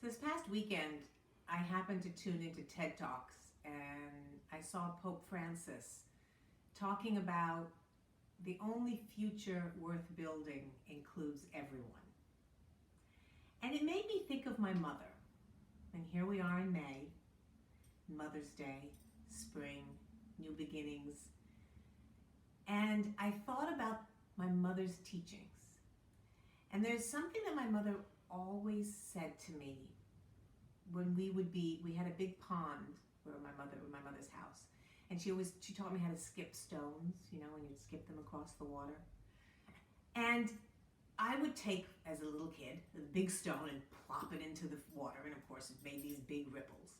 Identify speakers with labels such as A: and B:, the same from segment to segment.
A: So this past weekend, I happened to tune into TED Talks and I saw Pope Francis talking about the only future worth building includes everyone. And it made me think of my mother. And here we are in May, Mother's Day, spring, new beginnings. And I thought about my mother's teachings. And there's something that my mother always said to me when we had a big pond where my mother's house. And she taught me how to skip stones, when you'd skip them across the water. And I would take, as a little kid, the big stone and plop it into the water. And of course, it made these big ripples.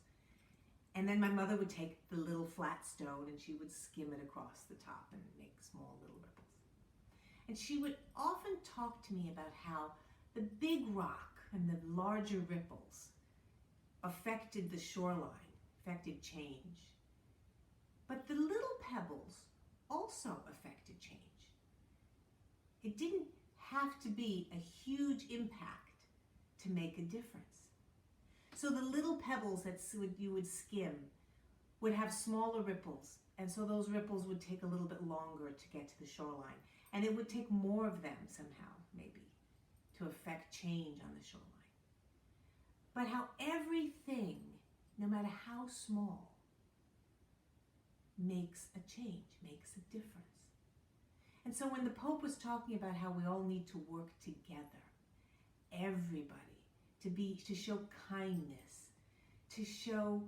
A: And then my mother would take the little flat stone and she would skim it across the top and make small little ripples. And she would often talk to me about how the big rock and the larger ripples affected the shoreline, affected change. But the little pebbles also affected change. It didn't have to be a huge impact to make a difference. So the little pebbles that you would skim would have smaller ripples, and so those ripples would take a little bit longer to get to the shoreline. And it would take more of them somehow, maybe, to affect change on the shoreline. But how everything, no matter how small, makes a change, makes a difference. And so when the Pope was talking about how we all need to work together, everybody, to show kindness, to show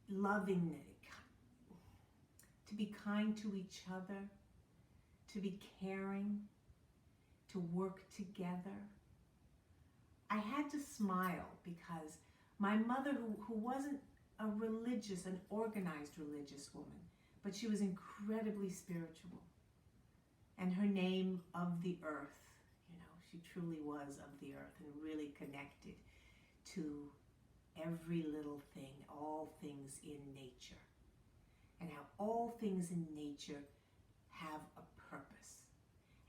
A: loving, to be kind to each other, to be caring, to work together, I had to smile because my mother, who wasn't an organized religious woman, but she was incredibly spiritual. And her name, Of the Earth, she truly was of the earth and really connected to every little thing, all things in nature. And how all things in nature have a purpose.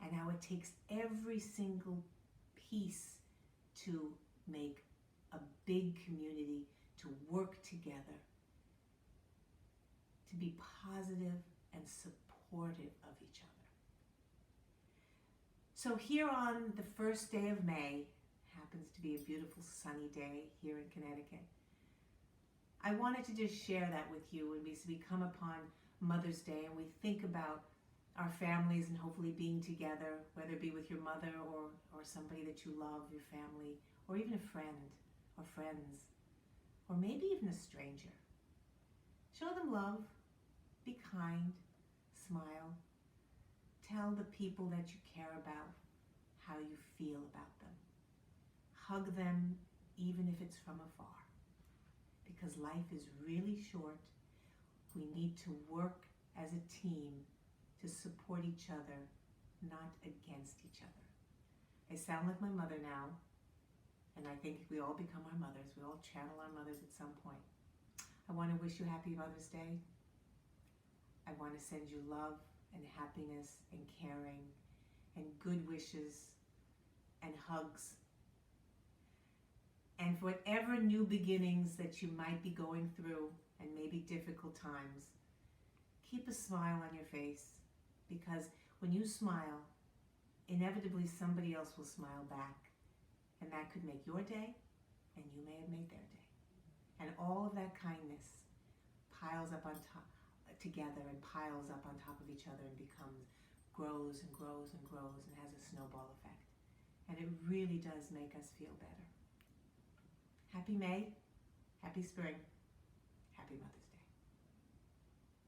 A: And how it takes every single piece to make a big community, to work together, to be positive and supportive of each other. So here on the first day of May, happens to be a beautiful sunny day here in Connecticut, I wanted to just share that with you when we come upon Mother's Day and we think about our families and hopefully being together, whether it be with your mother or somebody that you love, your family, or even a friend or friends, or maybe even a stranger. Show them love, be kind, smile, tell the people that you care about how you feel about them. Hug them even if it's from afar, because life is really short. We need to work as a team to support each other, not against each other. I sound like my mother now, and I think we all become our mothers. We all channel our mothers at some point. I want to wish you happy Mother's Day. I want to send you love and happiness and caring and good wishes and hugs. And for whatever new beginnings that you might be going through and maybe difficult times, keep a smile on your face, because when you smile, inevitably somebody else will smile back, and that could make your day, and you may have made their day. And all of that kindness piles up on top, together, and piles up on top of each other and grows and grows and grows and has a snowball effect. And it really does make us feel better. Happy May, happy spring, happy Mother's Day.